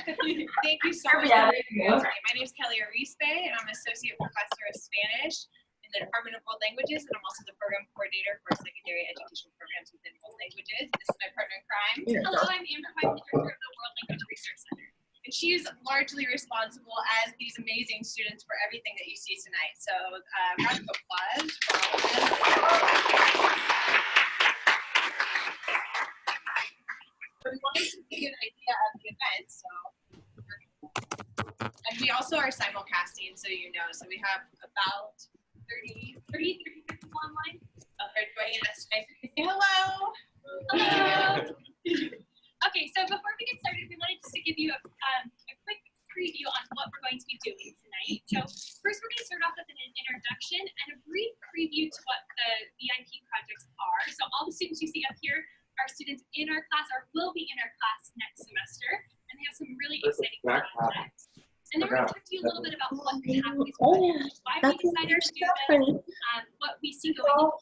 Thank you so much. Yeah, My name is Kelly Arispe, and I'm Associate Professor of Spanish in the Department of World Languages, and I'm also the Program Coordinator for Secondary Education Programs within World Languages. This is my partner in crime. Hello, I'm Amber. I'm the Director of the World Language Research Center. And she's largely responsible, as these amazing students, for everything that you see tonight. So round of applause for all of them. We wanted to give you an idea of the event, so. And we also are simulcasting, so you know. So we have about 30 people online. They're joining us tonight. Hello. Hello. Okay, so before we get started, we wanted just to give you a quick preview on what we're going to be doing tonight. So first, we're going to start off with an introduction and a brief preview to what the VIP projects are. So all the students you see up here are students in our class or will be in our class next semester, and they have some really exciting projects. And then we're going to talk to you a little bit about what the pathways are, why we decided to do this, what we see going forward,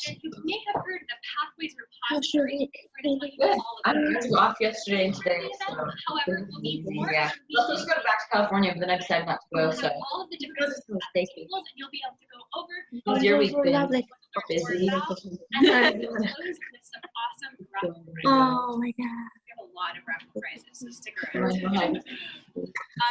and you may have heard the pathways repository. We're going to tell you all I about was off yesterday and today. So. However, we'll be more. Yeah. Let's just go back to California, but then I decided not to go. So. All of the different tables, and you'll be able to go over. How's your week been? Busy. And then we'll close with some awesome raffle prizes. Oh my god. We have a lot of raffle prizes, so stick around.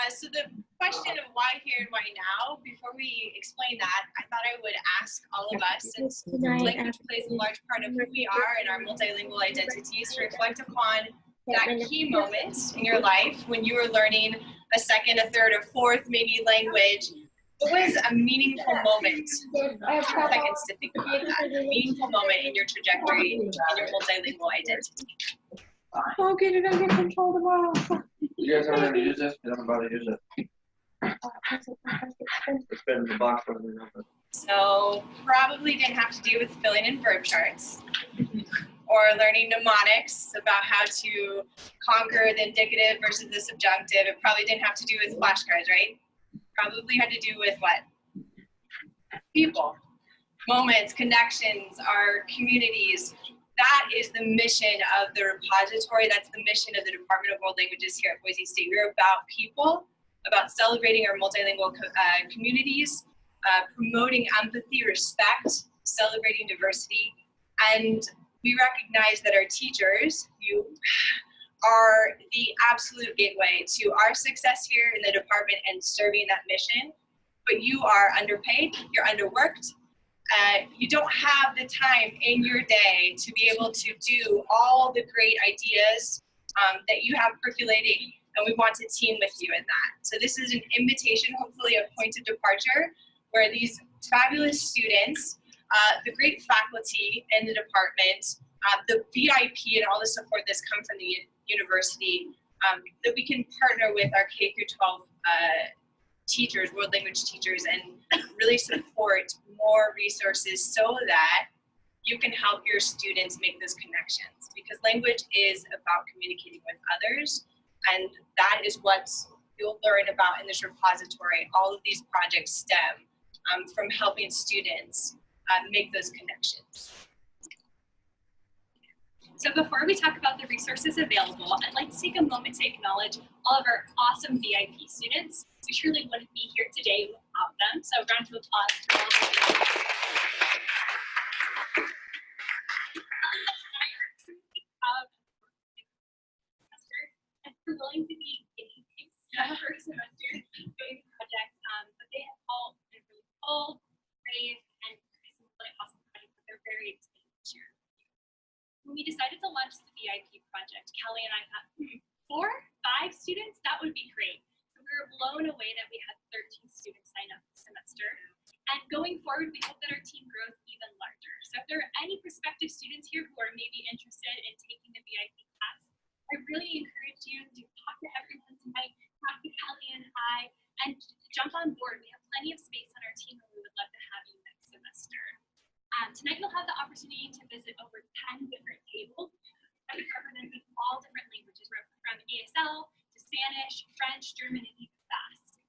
So the question of why here and why now, before we explain that, I thought I would ask all of us, since language plays a large part of who we are and our multilingual identities, to reflect upon that key moment in your life when you were learning a second, a third, or fourth maybe language. What was a meaningful moment? 2 seconds to think about that. A meaningful moment in your trajectory, in your multilingual identity. Oh, get it under control tomorrow. You guys already use this? You don't know how to use it. It's been in the box for me. So probably didn't have to do with filling in verb charts or learning mnemonics about how to conquer the indicative versus the subjunctive. It probably didn't have to do with flashcards, right? Probably had to do with what? People, moments, connections, our communities. That is the mission of the repository. That's the mission of the Department of World Languages here at Boise State. We're about people, about celebrating our multilingual communities, promoting empathy, respect, celebrating diversity. And we recognize that our teachers, you, are the absolute gateway to our success here in the department and serving that mission. But you are underpaid, you're underworked. You don't have the time in your day to be able to do all the great ideas that you have percolating, and we want to team with you in that. So this is an invitation, hopefully a point of departure, where these fabulous students, the great faculty in the department, the VIP and all the support that's come from the university, that we can partner with our K through 12 teachers, world language teachers, and really support more resources so that you can help your students make those connections, because language is about communicating with others, and that is what you'll learn about in this repository. All of these projects stem from helping students make those connections. So before we talk about the resources available, I'd like to take a moment to acknowledge all of our awesome VIP students. We truly wouldn't be here today without them. So a round of applause for all of them. And we're willing to be guinea pigs for a semester doing the project, but they have all been really bold, brave, and some really awesome projects that they're very excited to share. When we decided to launch the VIP project, Kelly and I thought, 4, 5 students, that would be great. So we were blown away that we had 13 students sign up this semester. And going forward, we hope that our team grows even larger. So if there are any prospective students here who are maybe interested in taking the VIP class, I really encourage you to talk to everyone tonight, talk to Kelly and I, and jump on board. We have plenty of space on our team, and we would love to have you next semester. Tonight you'll have the opportunity to visit over 10 different tables representing all different languages, from ASL to Spanish, French, German, and even Basque.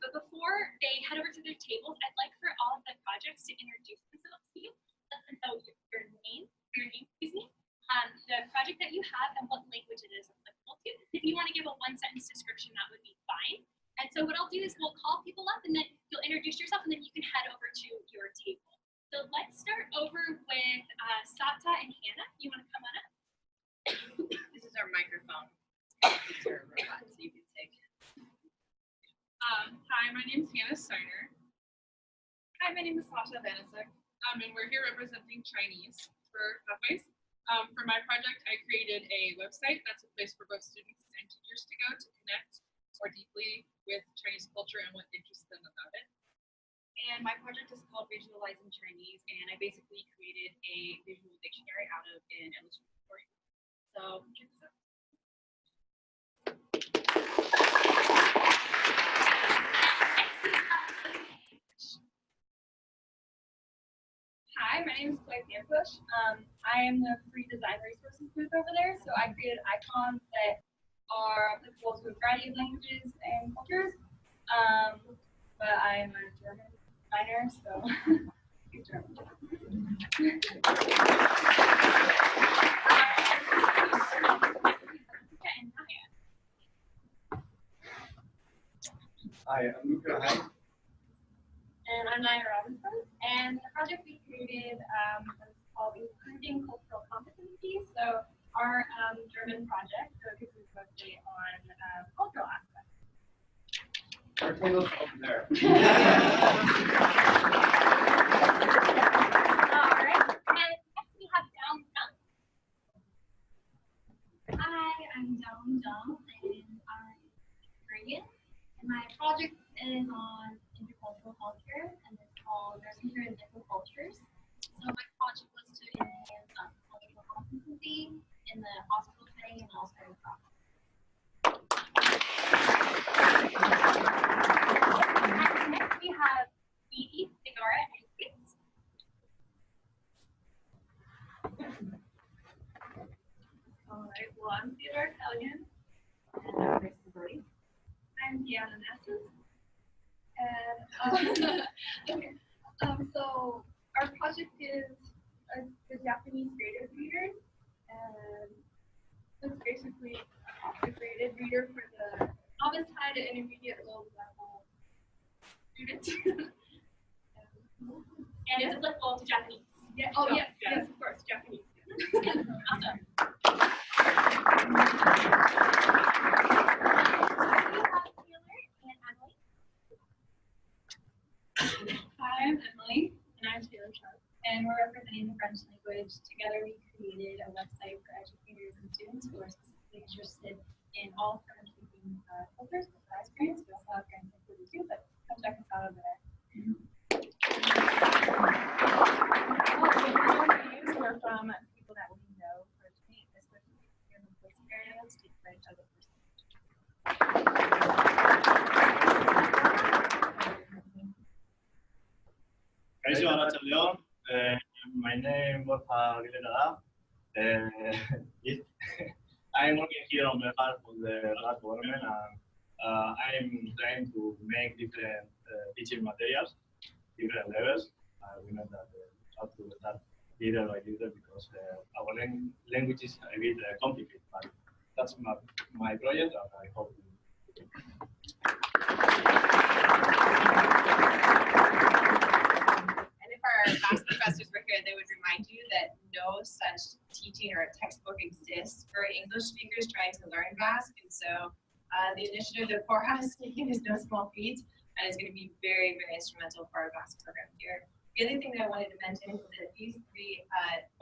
But before they head over to their tables, I'd like for all of the projects to introduce themselves to you. Let them know your name, the project that you have, and what language it is applicable to. if you want to give a one-sentence description, that would be fine. And so what I'll do is we'll call people up, and then you'll introduce yourself, and then you can head over to your table. So let's start over with Sata and Hana. You want to come on up? This is our microphone. These are robots, so you can take. Hi, my name is Hana Steiner. Hi, my name is Sata Vanasouk. And we're here representing Chinese for Pathways. For my project, I created a website that's a place for both students and teachers to go to connect more deeply with Chinese culture and what interests them about it. And my project is called Visualizing Chinese, and I basically created a visual dictionary out of an illustrated story. So check this out. Hi, my name is Pampush. I am the free design resources booth over there. So I created icons that are applicable to a variety of languages and cultures. But I am a German designer, so speak German. Hi, I'm Luca. Hi. And I'm Naya Robinson. And the project we created was called Improving Cultural Competencies. So our German project focuses mostly on cultural aspects. Our table's over there. All right. And next we have Daum. Hi, I'm Daum, and I'm Korean. And my project is on intercultural healthcare, and it's called Nursing Care in Different Cultures. So my project was to enhance cultural competency in the hospital setting and also in practice. Next we have Theadora, and Cain. All right, well, I'm Theadora, Callahan. And I'm McGrorty. I'm Deana, Nassans. And so our project is the Japanese creative reader, and it's basically a creative reader for the novice high to intermediate low level students. And it's applicable to Japanese. Yeah. Oh yes, yes, of course, Japanese. Awesome. Hi, I'm Emily, and I'm Taylor Sharp, and we're representing the French language. Together, we created a website for educators and students who are specifically interested in all French-speaking cultures. That's our experience. We also have French included too, but come check us out over there. We're from people that we know personally, especially here in the Boise area, speak French as a person. My name is Theadora. I'm working here on behalf of the Rad government, and I'm trying to make different teaching materials, different levels. We know that how to start little by little because our language is a bit complicated, but that's my project, and I hope Our past professors were here, they would remind you that no such teaching or textbook exists for English speakers trying to learn Basque. And so the initiative that Hana has taken is no small feat, and is going to be very, very instrumental for our Basque program here. The other thing that I wanted to mention is that these three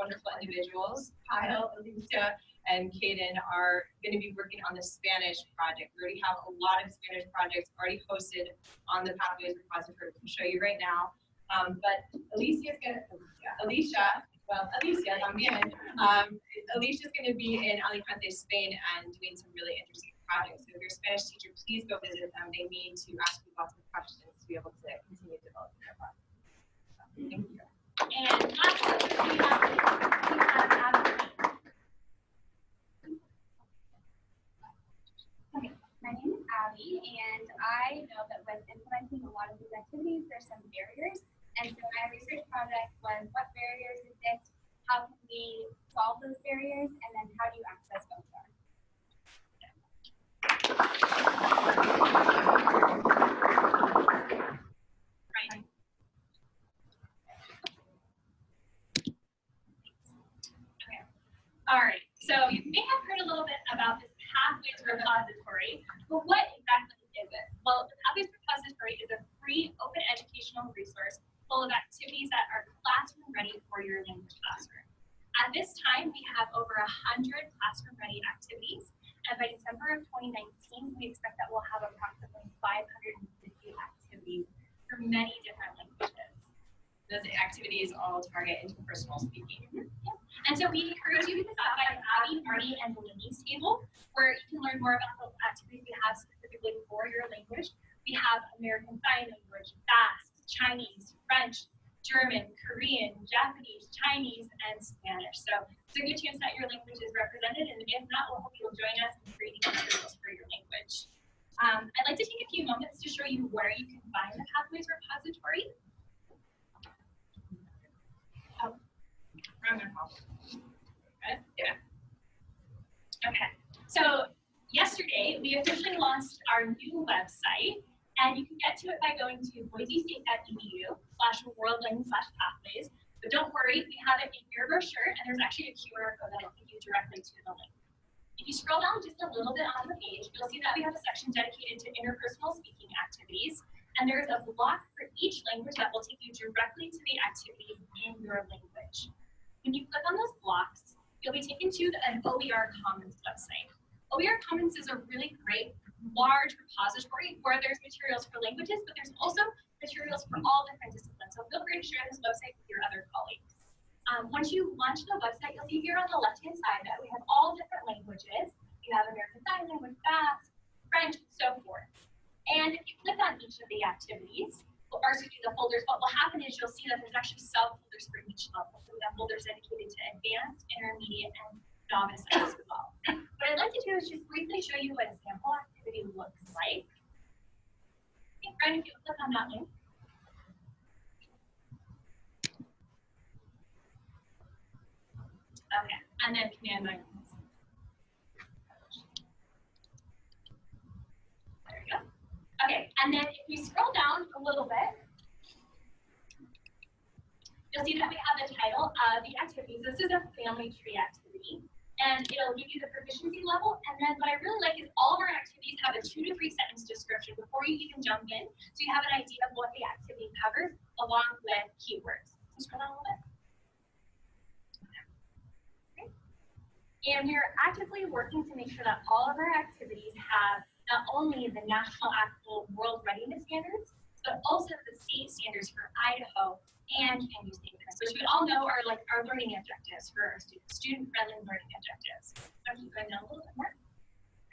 wonderful individuals, Kyle, Alicia, and Caden, are going to be working on the Spanish project. We already have a lot of Spanish projects already hosted on the Pathways repository. We can show you right now. But Alicia's también. Alicia's gonna be in Alicante, Spain, and doing some really interesting projects. So if you're a Spanish teacher, please go visit them. They need to ask you lots of questions to be able to continue developing their project. So, thank you. And lastly, we have Abby. Okay, my name is Abby, and I know that when implementing a lot of these activities, there's some barriers. And so my research project was what barriers exist, how can we solve those barriers, and then how do you access both are. All right, so you may have heard a little bit about this Pathways repository, but what exactly is it? Well, the Pathways repository is a free open educational resource full of activities that are classroom ready for your language classroom. At this time, we have over 100 classroom ready activities, and by December of 2019, we expect that we'll have approximately 550 activities for many different languages. Those activities all target interpersonal speaking. And so we encourage you to stop by Abby, Marty, and Delaney's table, where you can learn more about the activities we have specifically for your language. We have American Sign Language, Basque, Chinese, French, German, Korean, Japanese, Chinese, and Spanish. So it's a good chance that your language is represented, and if not, we'll hope you'll join us in creating materials for your language. I'd like to take a few moments to show you where you can find the Pathways repository. Oh. Yeah. Okay. So yesterday we officially launched our new website, and you can get to it by going to boisestate.edu/worldlanguage/pathways. But don't worry, we have it in your brochure, and there's actually a QR code that will take you directly to the link. If you scroll down just a little bit on the page, you'll see that we have a section dedicated to interpersonal speaking activities, and there's a block for each language that will take you directly to the activities in your language. When you click on those blocks, you'll be taken to an OER Commons website. OER Commons is a really great, large repository where there's materials for languages, but there's also materials for all different disciplines. So feel free to share this website with your other colleagues. Once you launch the website, you'll see here on the left-hand side that we have all different languages. You have American Sign Language, Basque, French, and so forth. And if you click on each of the activities, or excuse me, the folders, what will happen is you'll see that there's actually subfolders for each level. So we have folders dedicated to advanced, intermediate, and novice as well. What I'd like to do is just briefly show you what a sample activity looks like. Okay, Brian, if you click on that link. Okay, and then command line. There we go. Okay, and then if you scroll down a little bit, you'll see that we have the title of the activities. This is a family tree activity, and it'll give you the proficiency level. And then what I really like is all of our activities have a 2 to 3 sentence description before you even jump in, so you have an idea of what the activity covers along with keywords. So scroll down a little bit. And we're actively working to make sure that all of our activities have not only the National Applicable World Readiness Standards, but also the state standards for Idaho and Can You State This, which we all know are like our learning objectives for our students, student-friendly learning objectives. So I'm keep going down a little bit more.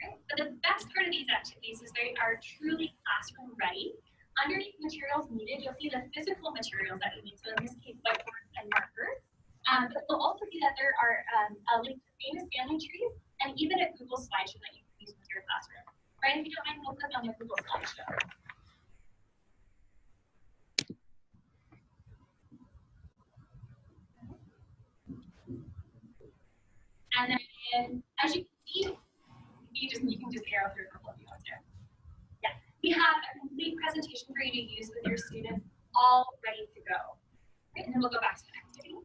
Right? But the best part of these activities is they are truly classroom ready. Underneath materials needed, you'll see the physical materials that you need. So in this case, whiteboards and markers. But you'll also see that there are a link to famous family trees and even a Google slideshow that you can use with your classroom. Right? If you don't mind, we'll click on the Google slideshow. And then, as you can see, you can just arrow through a couple of you out there. Yeah, we have a complete presentation for you to use with your students, all ready to go. Right? And then we'll go back to the activity.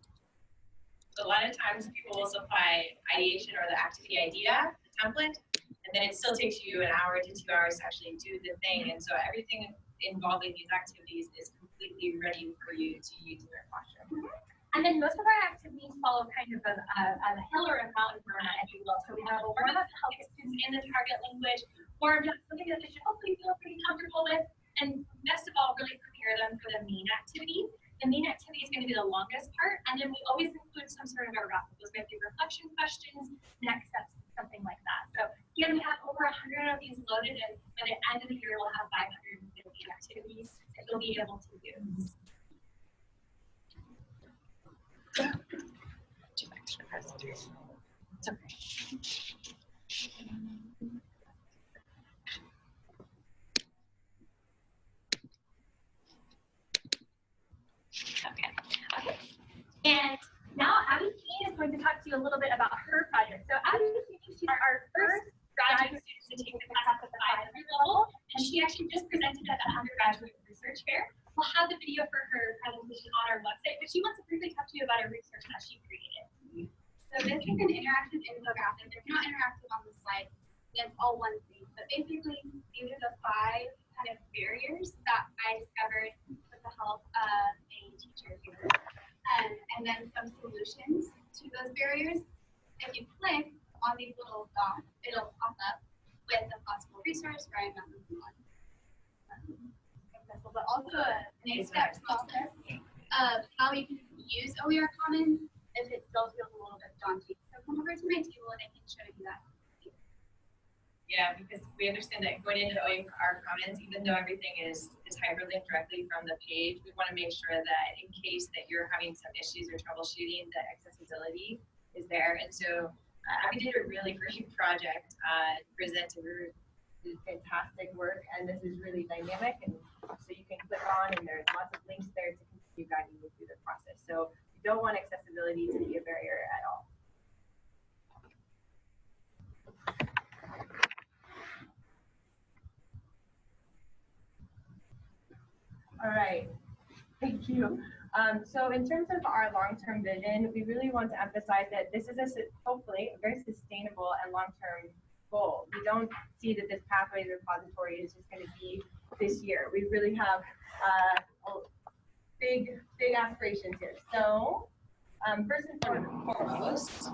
So a lot of times people will supply ideation or the activity idea, the template, and then it still takes you an hour to 2 hours to actually do the thing. And so everything involving these activities is completely ready for you to use in your classroom. And then most of our activities follow kind of a hill or a mountain format, if you will. So we have a warm-up to help students in the target language, warm up, something that they should hopefully feel pretty comfortable with, and best of all, really prepare them for the main activity. The main activity is going to be the longest part, and then we always include some sort of a wrap-up. Those might be reflection questions, next steps, something like that. So again, we have over 100 of these loaded, and by the end of the year, we'll have 550 activities that you'll be able to use. Two extra presentations. It's okay. Okay. And now Abby Cain is going to talk to you a little bit about her project. So Abby is our first graduate student to take the class at the 500 level, and she actually just presented at the undergraduate research fair. We'll have the video for her presentation on our website, but she wants to briefly talk to you about a research that she created. So this make an interactive infographic. It's not interactive on the slide. It's all one thing. But basically, these are the 5 kind of barriers that I discovered with the help of a teacher here. And then some solutions to those barriers. If you click on these little dots, it'll pop up with a possible resource where I'm not moving on. But also an 8-step process of how you can use OER Commons if it still feels a little bit daunting. So come over to my table and I can show you that. Yeah, because we understand that going into the OER Commons, even though everything is hyperlinked directly from the page, we want to make sure that in case that you're having some issues or troubleshooting, that accessibility is there. And so we did a really great project, presented did fantastic work, and this is really dynamic, and so you can click on, and there's lots of links there to continue guiding you through the process. So you don't want accessibility to be a barrier at all. All right, thank you. So in terms of our long-term vision, we really want to emphasize that this is hopefully a very sustainable and long-term goal. We don't see that this pathway repository is just going to be this year. We really have big aspirations here. So first and foremost,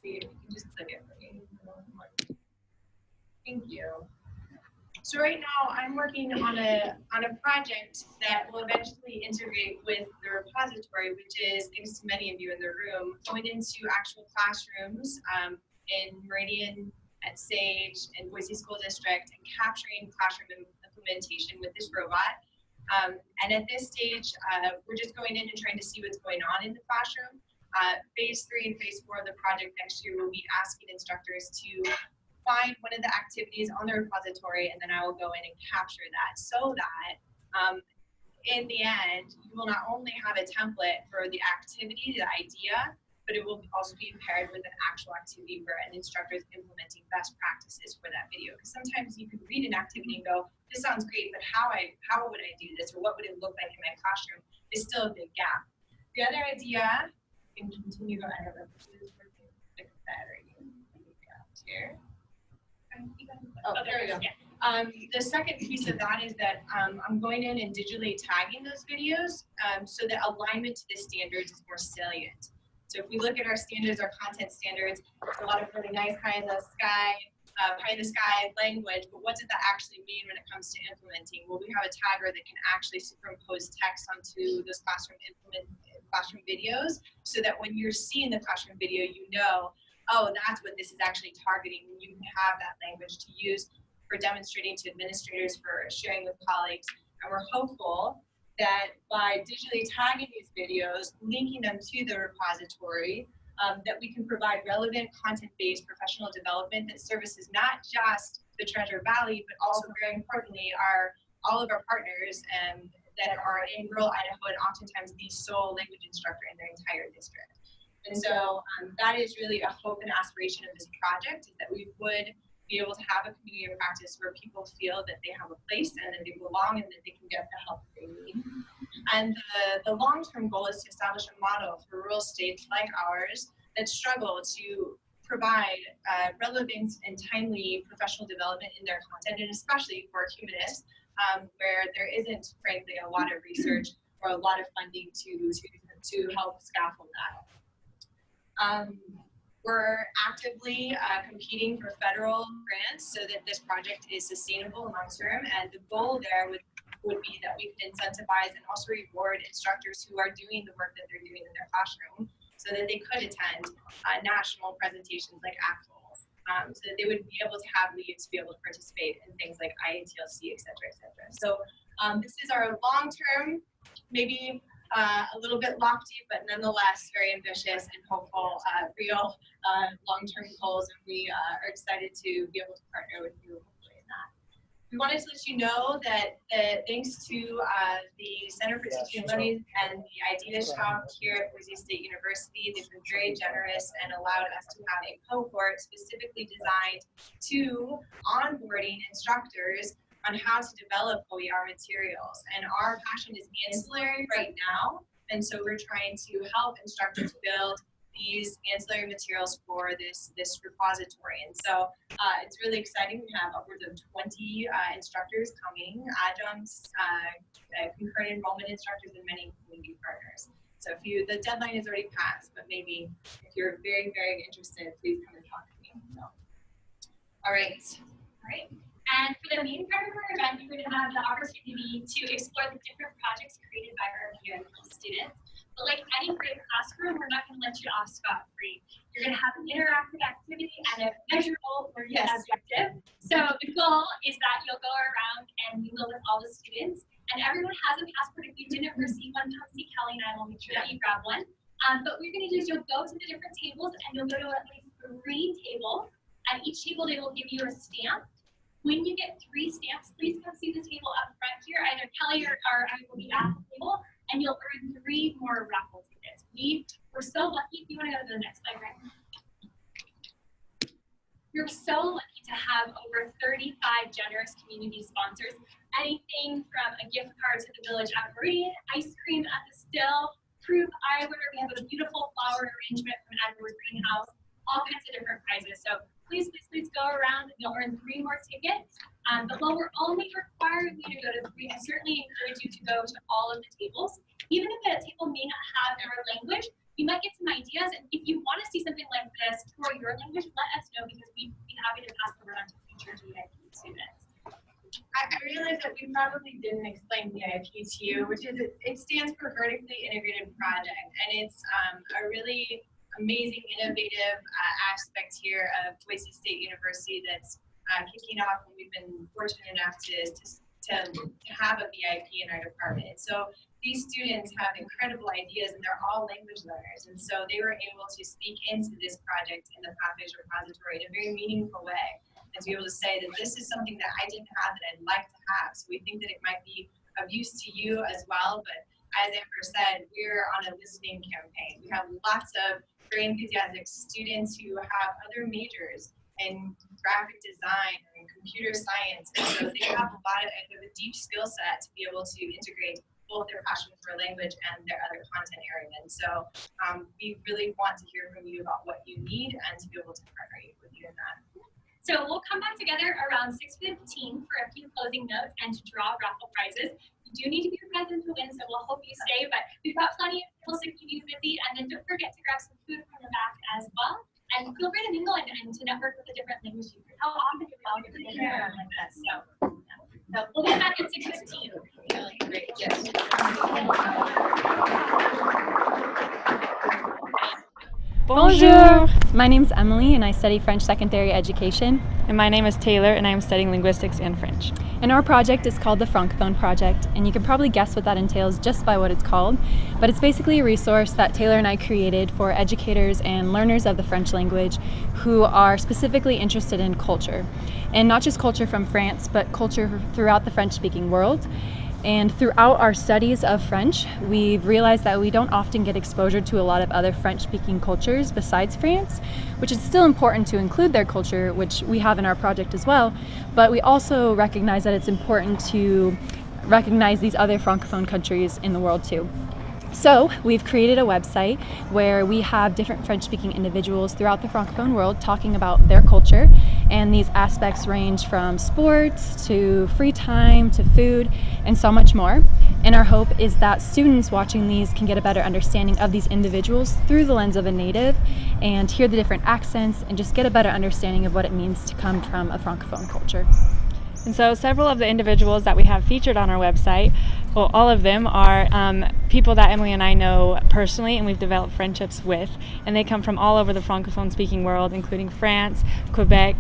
see if you can just click it for me. Thank you. So right now I'm working on a project that will eventually integrate with the repository, which is, thanks to many of you in the room, going into actual classrooms in Meridian, at Sage, and Boise School District, and capturing classroom implementation with this robot. And at this stage, we're just going in and trying to see what's going on in the classroom. Phase 3 and phase 4 of the project next year will be asking instructors to find one of the activities on the repository, and then I will go in and capture that so that in the end, you will not only have a template for the activity, the idea, but it will also be paired with an actual activity where an instructor is implementing best practices for that video. Because sometimes you can read an activity and go, this sounds great, but how would I do this, or what would it look like in my classroom is still a big gap. The other idea, you can continue to, I don't know if this is working, like that right here. Oh, there we go. The second piece of that is that I'm going in and digitally tagging those videos so that alignment to the standards is more salient. So if we look at our standards, our content standards, there's a lot of really nice pie in the sky language, but what does that actually mean when it comes to implementing? Well, we have a tagger that can actually superimpose text onto those classroom videos so that when you're seeing the classroom video, you know, oh, that's what this is actually targeting. You can have that language to use for demonstrating to administrators, for sharing with colleagues. And we're hopeful that by digitally tagging these videos, linking them to the repository, that we can provide relevant content-based professional development that services not just the Treasure Valley, but also very importantly, all of our partners that are in rural Idaho and oftentimes the sole language instructor in their entire district. And so that is really a hope and aspiration of this project, is that we would be able to have a community of practice where people feel that they have a place and that they belong and that they can get the help that they need. And the long-term goal is to establish a model for rural states like ours that struggle to provide relevant and timely professional development in their content, and especially for humanists, where there isn't, frankly, a lot of research or a lot of funding to help scaffold that. We're actively competing for federal grants so that this project is sustainable long term, and the goal there would be that we could incentivize and also reward instructors who are doing the work that they're doing in their classroom so that they could attend national presentations like ACTFL, so that they would be able to have leads to be able to participate in things like IATLC, et cetera, et cetera. So this is our long-term, maybe a little bit lofty, but nonetheless very ambitious and hopeful, real long-term goals, and we are excited to be able to partner with you hopefully in that. We wanted to let you know that thanks to the Center for Teaching and Learning and the Idea Shop here at Boise State University, they've been very generous and allowed us to have a cohort specifically designed to onboarding instructors on how to develop OER materials. And our passion is ancillary right now And so we're trying to help instructors build these ancillary materials for this repository. And so it's really exciting. We have upwards of 20 instructors coming, adjuncts, concurrent enrollment instructors, and many community partners. So the deadline is already passed, but maybe if you're very, very interested, please come and talk to me. So, all right. And for the main part of our event, you're going to have the opportunity to explore the different projects created by our PhD students. But like any great classroom, we're not going to let you off scot-free. You're going to have an interactive activity and a measurable learning objective. So the goal is that you'll go around and mingle with all the students, and everyone has a passport. If you didn't receive one, come see Kelly and I will make sure that you grab one. But what you're going to do is you'll go to the different tables, and you'll go to at least 3 tables. At each table, they will give you a stamp. When you get 3 stamps, please come see the table up front here. Either Kelly or I will be at the table, and you'll earn 3 more raffle tickets. We're so lucky. If you want to go to the next slide, right? We're so lucky to have over 35 generous community sponsors. Anything from a gift card to the Village at Marine, ice cream at the Still, fruit eyewear. We have a beautiful flower arrangement from Edward Greenhouse. All kinds of different prizes. So please go around and you'll earn 3 more tickets. But while we're only requiring you to go to 3, I certainly encourage you to go to all of the tables. Even if a table may not have our language, you might get some ideas. And if you want to see something like this for your language, let us know because we'd be happy to pass it around to future VIP students. I realize that we probably didn't explain VIP to you, which is it stands for Vertically Integrated Project. And it's a really amazing, innovative aspect here of Boise State University that's kicking off, and we've been fortunate enough to have a VIP in our department. So these students have incredible ideas, and they're all language learners, and so they were able to speak into this project in the Pampush repository in a very meaningful way, and to be able to say that this is something that I didn't have that I'd like to have. So we think that it might be of use to you as well, but as Amber said, we're on a listening campaign. We have lots of very enthusiastic students who have other majors in graphic design and computer science, and so they have a deep skill set to be able to integrate both their passion for language and their other content area. And so we really want to hear from you about what you need and to be able to partner with you in that. So we'll come back together around 6:15 for a few closing notes and to draw raffle prizes. You do need to be present to win, so we'll hope you stay, but we've got plenty of people to keep you busy. And then don't forget to grab some food from the back as well. And feel free to mingle and to network with the different language speakers. How often do we all get together like this? So we'll get back at 6:15. Great, yes. Bonjour! My name is Emily and I study French secondary education. And my name is Taylor and I am studying linguistics and French. And our project is called the Francophone Project, and you can probably guess what that entails just by what it's called. But it's basically a resource that Taylor and I created for educators and learners of the French language who are specifically interested in culture. And not just culture from France, but culture throughout the French-speaking world. And throughout our studies of French, we've realized that we don't often get exposure to a lot of other French-speaking cultures besides France, which is still important to include their culture, which we have in our project as well. But we also recognize that it's important to recognize these other Francophone countries in the world too. So we've created a website where we have different French-speaking individuals throughout the Francophone world talking about their culture, and these aspects range from sports to free time to food and so much more. And our hope is that students watching these can get a better understanding of these individuals through the lens of a native and hear the different accents and just get a better understanding of what it means to come from a Francophone culture. And so several of the individuals that we have featured on our website, well, all of them are people that Emily and I know personally and we've developed friendships with. And they come from all over the Francophone speaking world, including France, Quebec,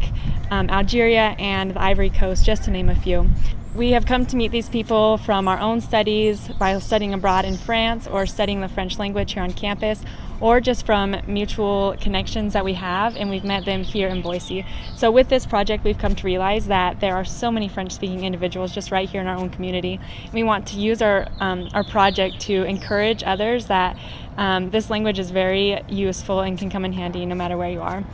Algeria, and the Ivory Coast, just to name a few. We have come to meet these people from our own studies, by studying abroad in France or studying the French language here on campus, or just from mutual connections that we have, and we've met them here in Boise. So with this project, we've come to realize that there are so many French-speaking individuals just right here in our own community. We want to use our project to encourage others that this language is very useful and can come in handy no matter where you are.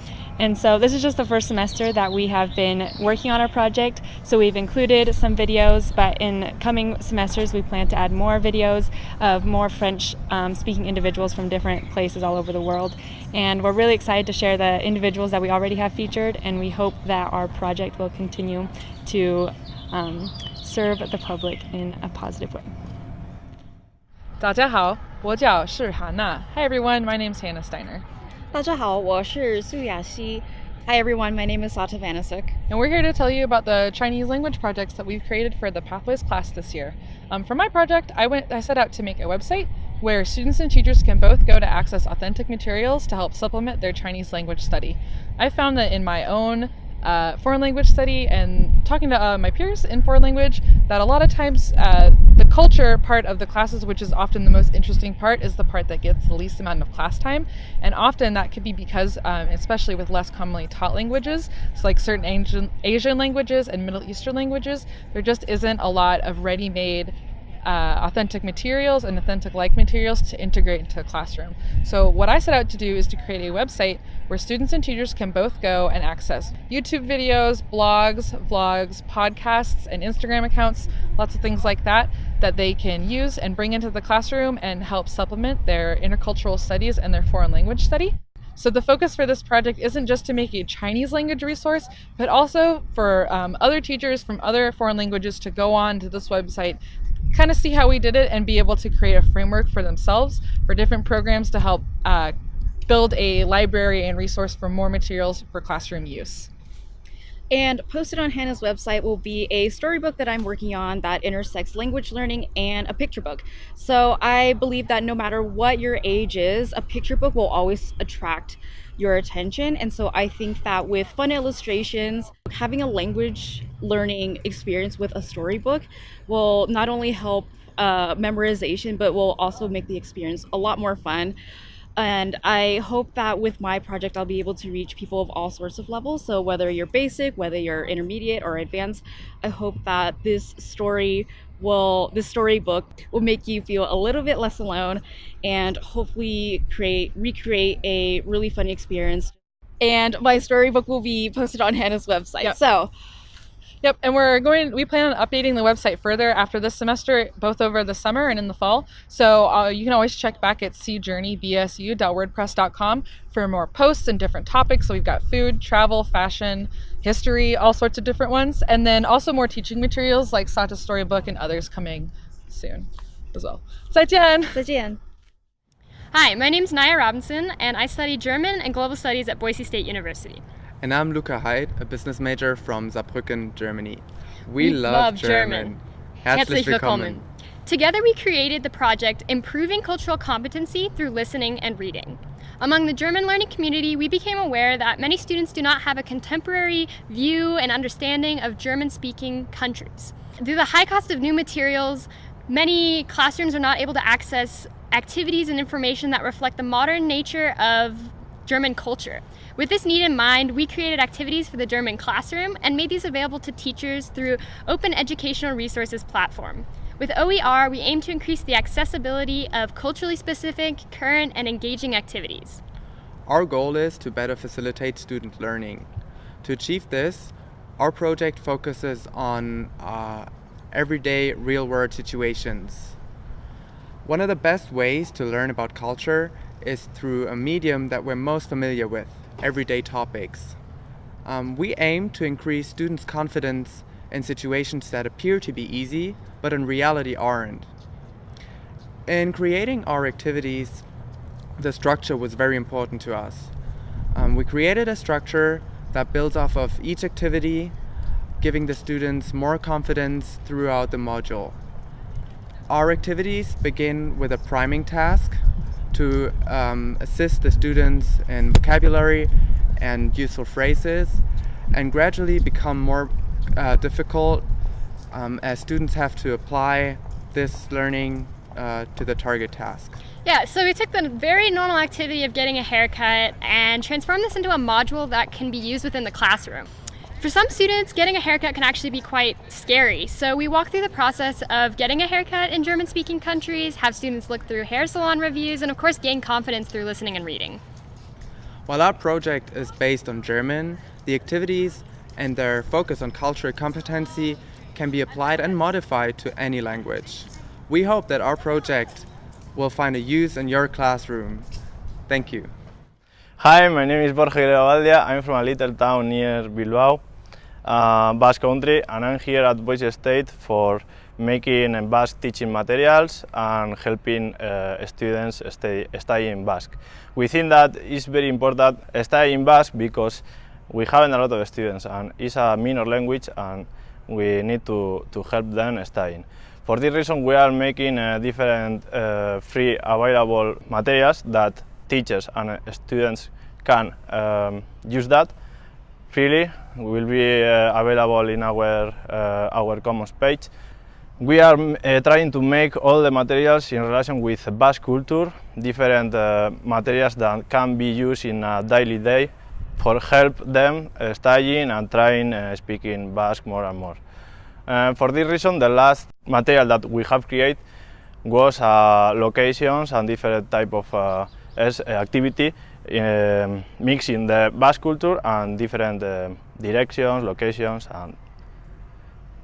And so this is just the first semester that we have been working on our project. So we've included some videos, but in coming semesters we plan to add more videos of more French speaking individuals from different places all over the world. And we're really excited to share the individuals that we already have featured, and we hope that our project will continue to serve the public in a positive way. 大家好，我叫是 Hana. Hi everyone, my name's Hannah Steiner. 大家好，我是苏雅西. Hi everyone, my name is Sata Vanasouk. And we're here to tell you about the Chinese language projects that we've created for the Pathways class this year. For my project, I set out to make a website where students and teachers can both go to access authentic materials to help supplement their Chinese language study. I found that in my own foreign language study and talking to my peers in foreign language that a lot of times the culture part of the classes, which is often the most interesting part, is the part that gets the least amount of class time. And often that could be because, especially with less commonly taught languages, so like certain Asian languages and Middle Eastern languages, there just isn't a lot of ready-made authentic materials and authentic like materials to integrate into a classroom. So what I set out to do is to create a website where students and teachers can both go and access YouTube videos, blogs, vlogs, podcasts, and Instagram accounts, lots of things like that they can use and bring into the classroom and help supplement their intercultural studies and their foreign language study. So the focus for this project isn't just to make a Chinese language resource, but also for other teachers from other foreign languages to go on to this website, kind of see how we did it, and be able to create a framework for themselves for different programs to help build a library and resource for more materials for classroom use. And posted on Hannah's website will be a storybook that I'm working on that intersects language learning and a picture book. So I believe that no matter what your age is, a picture book will always attract your attention. And so I think that with fun illustrations, having a language learning experience with a storybook will not only help memorization, but will also make the experience a lot more fun. And I hope that with my project, I'll be able to reach people of all sorts of levels. So whether you're basic, whether you're intermediate or advanced, I hope that this storybook will make you feel a little bit less alone and hopefully recreate a really fun experience. And my storybook will be posted on Hannah's website. Yep, and we plan on updating the website further after this semester, both over the summer and in the fall. So you can always check back at cjourneybsu.wordpress.com for more posts and different topics. So we've got food, travel, fashion, history, all sorts of different ones. And then also more teaching materials like Sata's storybook and others coming soon as well. 再见! 再见! Hi, my name's Naya Robinson, and I study German and Global Studies at Boise State University. And I'm Luca Heid, a business major from Saarbrücken, Germany. We love German. Herzlich willkommen. Together we created the project Improving Cultural Competency Through Listening and Reading. Among the German learning community, we became aware that many students do not have a contemporary view and understanding of German-speaking countries. Due to the high cost of new materials, many classrooms are not able to access activities and information that reflect the modern nature of German culture. With this need in mind, we created activities for the German classroom and made these available to teachers through Open Educational Resources platform. With OER, we aim to increase the accessibility of culturally specific, current, and engaging activities. Our goal is to better facilitate student learning. To achieve this, our project focuses on everyday real-world situations. One of the best ways to learn about culture is through a medium that we're most familiar with, everyday topics. We aim to increase students' confidence in situations that appear to be easy, but in reality aren't. In creating our activities, the structure was very important to us. We created a structure that builds off of each activity, giving the students more confidence throughout the module. Our activities begin with a priming task to assist the students in vocabulary and useful phrases, and gradually become more difficult as students have to apply this learning to the target task. Yeah, so we took the very normal activity of getting a haircut and transformed this into a module that can be used within the classroom. For some students, getting a haircut can actually be quite scary. So we walk through the process of getting a haircut in German-speaking countries, have students look through hair salon reviews, and of course gain confidence through listening and reading. While our project is based on German, the activities and their focus on cultural competency can be applied and modified to any language. We hope that our project will find a use in your classroom. Thank you. Hi, my name is Borja Valdia. I'm from a little town near Bilbao, Basque Country, and I'm here at Boise State for making Basque teaching materials and helping students studying Basque. We think that it's very important studying Basque because we haven't a lot of students and it's a minor language and we need to help them studying. For this reason, we are making different free available materials that teachers and students can use that freely. Will be available in our Commons page. We are trying to make all the materials in relation with Basque culture, different materials that can be used in a daily day for help them studying and trying speaking Basque more and more. For this reason, the last material that we have created was locations and different type of activity mixing the Basque culture and different directions, locations, and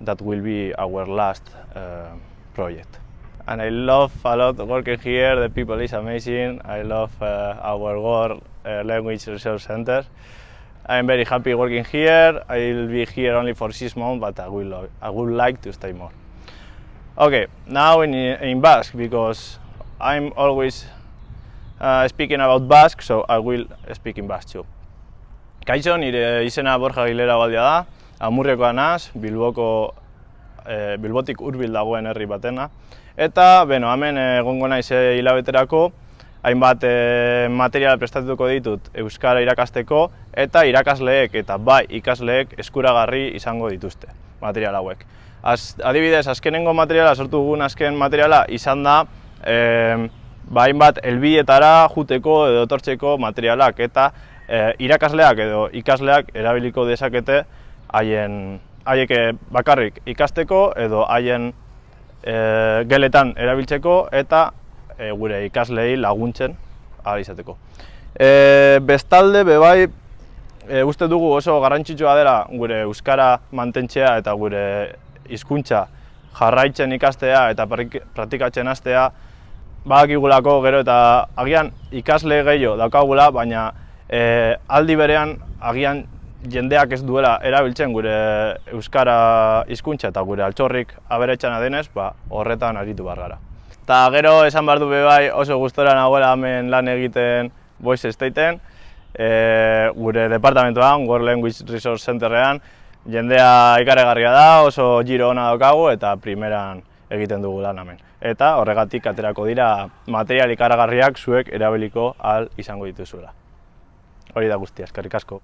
that will be our last project. And I love a lot working here. The people is amazing. I love our World Language Resource Center. I'm very happy working here. I'll be here only for 6 months, but I would like to stay more. Okay, now in Basque, because I'm always speaking about Basque, so I will speak in Basque too. Kaixo, nire izena Borja Valdia da, Amurriokoa naz, Bilbotik hurbil dagoen herri batena. Eta, hemen egongo naiz hilabeterako, hainbat material prestatuko ditut euskara irakasteko eta irakasleek eta bai ikasleek eskuragarri izango dituzte material hauek. Adibidez, azkenengo materiala, sortu dugun azken materiala izan da hainbat helbietara juteko edo etortzeko materialak eta irakasleak edo ikasleak erabiliko dezakete haiek bakarrik ikasteko edo haien geletan erabiltzeko eta gure ikasleei laguntzen ahal izateko. Bestalde, bebai, uste dugu oso garrantzitsua dela gure euskara mantentzea eta gure hizkuntza jarraitzen ikastea eta praktikatzen hastea. Badakigulako gero eta agian ikasle gehiago daukagula, baina aldi berean agian jendeak ez duela erabiltzen gure euskara hizkuntza eta gure altxorrik aberetsana denez, horretan aritu behar gara. Eta gero esan behar du bai oso gustora nagoela hemen lan egiten Boise Stateen, gure departamentoan, World Language Resource Centerrean, jendea ikaragarria da, oso giro ona daukagu eta primeran egiten dugu lan hemen. Eta horregatik aterako dira material ikaragarriak zuek erabiliko ahal izango dituzuela. Hori da guztia, eskerrik asko.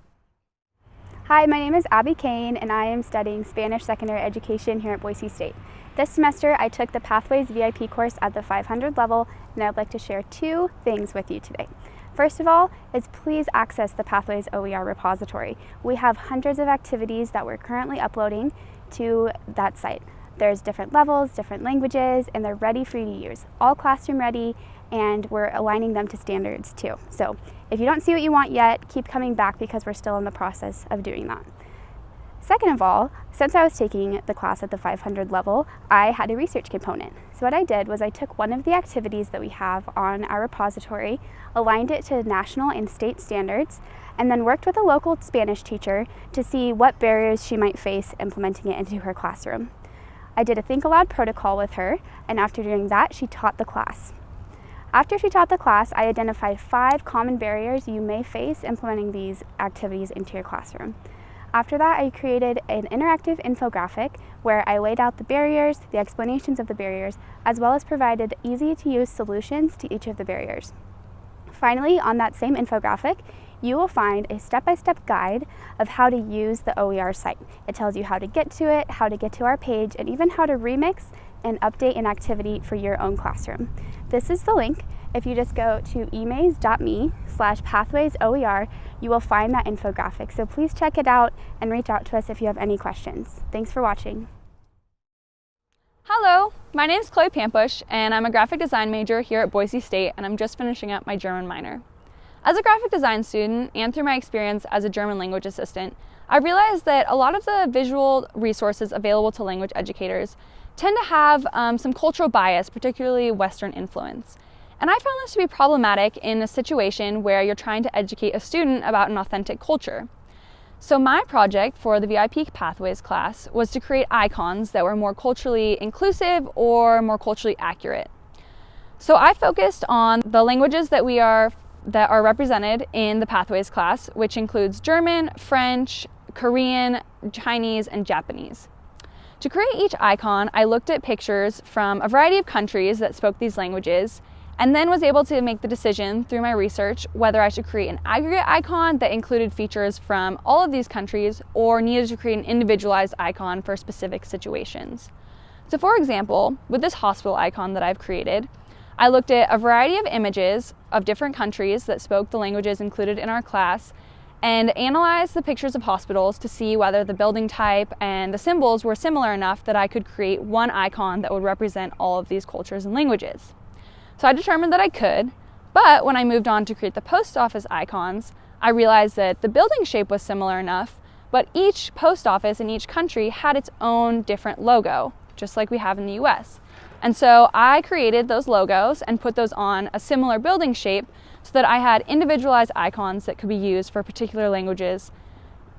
Hi, my name is Abby Cain and I am studying Spanish secondary education here at Boise State. This semester I took the Pathways VIP course at the 500 level and I'd like to share 2 things with you today. First of all is please access the Pathways OER repository. We have hundreds of activities that we're currently uploading to that site. There's different levels, different languages, and they're ready for you to use. All classroom ready, and we're aligning them to standards too. So if you don't see what you want yet, keep coming back because we're still in the process of doing that. Second of all, since I was taking the class at the 500 level, I had a research component. So what I did was I took one of the activities that we have on our repository, aligned it to national and state standards, and then worked with a local Spanish teacher to see what barriers she might face implementing it into her classroom. I did a think aloud protocol with her, and after doing that, she taught the class. After she taught the class, I identified 5 common barriers you may face implementing these activities into your classroom. After that, I created an interactive infographic where I laid out the barriers, the explanations of the barriers, as well as provided easy-to-use solutions to each of the barriers. Finally, on that same infographic, you will find a step-by-step guide of how to use the OER site. It tells you how to get to it, how to get to our page, and even how to remix and update an activity for your own classroom. This is the link. If you just go to emaze.me/pathwaysoer, you will find that infographic. So please check it out and reach out to us if you have any questions. Thanks for watching. Hello, my name is Pampush and I'm a graphic design major here at Boise State and I'm just finishing up my German minor. As a graphic design student and through my experience as a German language assistant, I realized that a lot of the visual resources available to language educators tend to have some cultural bias, particularly Western influence. And I found this to be problematic in a situation where you're trying to educate a student about an authentic culture. So my project for the VIP Pathways class was to create icons that were more culturally inclusive or more culturally accurate. So I focused on the languages that are represented in the Pathways class, which includes German, French, Korean, Chinese, and Japanese. To create each icon, I looked at pictures from a variety of countries that spoke these languages, and then was able to make the decision through my research whether I should create an aggregate icon that included features from all of these countries or needed to create an individualized icon for specific situations. So for example, with this hospital icon that I've created, I looked at a variety of images of different countries that spoke the languages included in our class and analyzed the pictures of hospitals to see whether the building type and the symbols were similar enough that I could create one icon that would represent all of these cultures and languages. So I determined that I could, but when I moved on to create the post office icons, I realized that the building shape was similar enough, but each post office in each country had its own different logo, just like we have in the US. And so I created those logos and put those on a similar building shape so that I had individualized icons that could be used for particular languages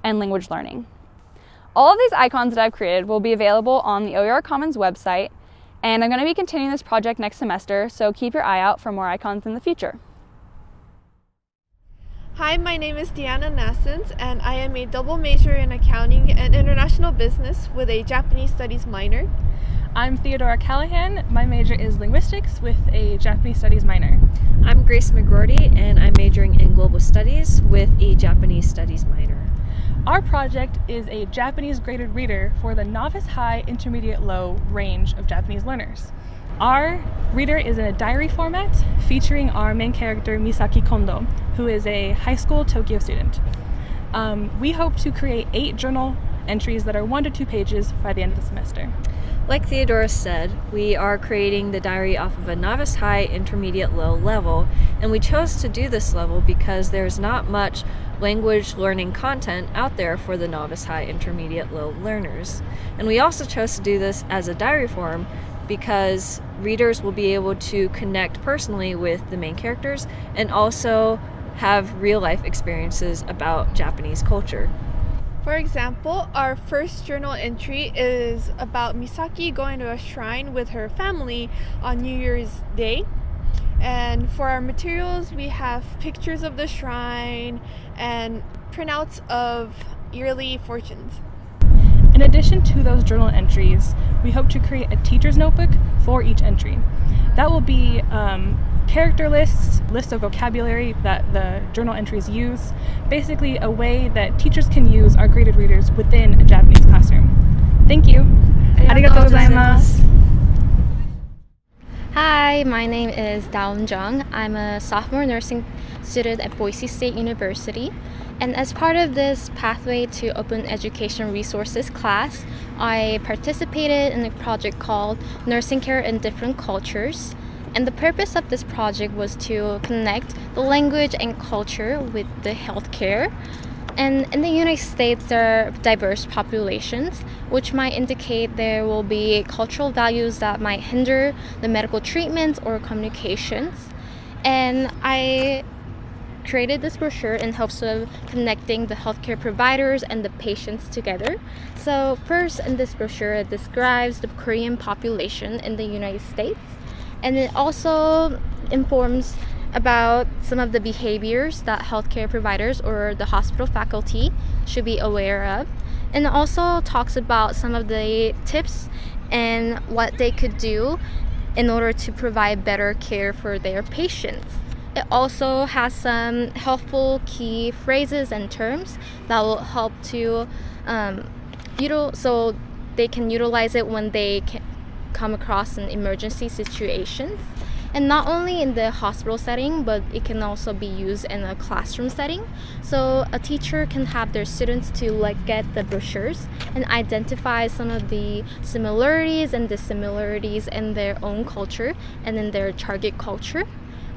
and language learning. All of these icons that I've created will be available on the OER Commons website, and I'm going to be continuing this project next semester, so keep your eye out for more icons in the future. Hi, my name is Deana Nassans, and I am a double major in accounting and international business with a Japanese studies minor. I'm Theodora Callahan. My major is linguistics with a Japanese studies minor. I'm Grace McGrorty, and I'm majoring in global studies with a Japanese studies minor. Our project is a Japanese graded reader for the novice, high, intermediate, low range of Japanese learners. Our reader is in a diary format featuring our main character Misaki Kondo, who is a high school Tokyo student. We hope to create 8 journal entries that are 1 to 2 pages by the end of the semester. Like Theodora said, we are creating the diary off of a novice, high, intermediate, low level, and we chose to do this level because there's not much language learning content out there for the novice, high, intermediate, low learners. And we also chose to do this as a diary form because readers will be able to connect personally with the main characters and also have real-life experiences about Japanese culture. For example, our first journal entry is about Misaki going to a shrine with her family on New Year's Day. And for our materials, we have pictures of the shrine and printouts of yearly fortunes. In addition to those journal entries, we hope to create a teacher's notebook for each entry. That will be character lists of vocabulary that the journal entries use, basically a way that teachers can use our graded readers within a Japanese classroom. Thank you. Arigatou gozaimasu. Hi, my name is Daum Jung. I'm a sophomore nursing student at Boise State University. And as part of this Pathway to Open Education Resources class, I participated in a project called Nursing Care in Different Cultures. And the purpose of this project was to connect the language and culture with the healthcare. And in the United States, there are diverse populations, which might indicate there will be cultural values that might hinder the medical treatments or communications. And I created this brochure in hopes of connecting the healthcare providers and the patients together. So first, in this brochure, it describes the Korean population in the United States. And it also informs about some of the behaviors that healthcare providers or the hospital faculty should be aware of. And it also talks about some of the tips and what they could do in order to provide better care for their patients. It also has some helpful key phrases and terms that will help to so they can utilize it when they come across an emergency situations. And not only in the hospital setting, but it can also be used in a classroom setting. So a teacher can have their students to look at the brochures and identify some of the similarities and dissimilarities in their own culture and in their target culture.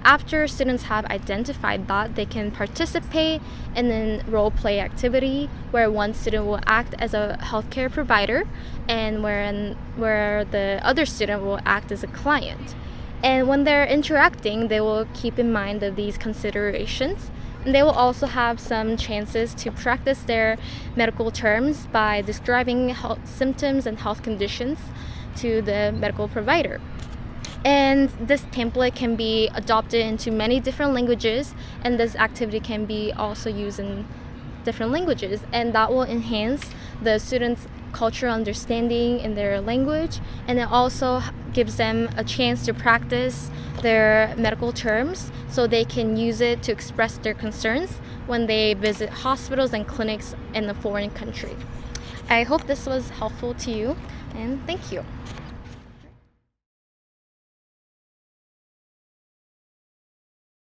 after students have identified that, they can participate in a role play activity where one student will act as a healthcare provider and where the other student will act as a client. And when they're interacting, they will keep in mind of these considerations. And they will also have some chances to practice their medical terms by describing health symptoms and health conditions to the medical provider. And this template can be adopted into many different languages, and this activity can be also used in different languages, and that will enhance the students' cultural understanding in their language, and it also gives them a chance to practice their medical terms so they can use it to express their concerns when they visit hospitals and clinics in a foreign country. I hope this was helpful to you, and thank you.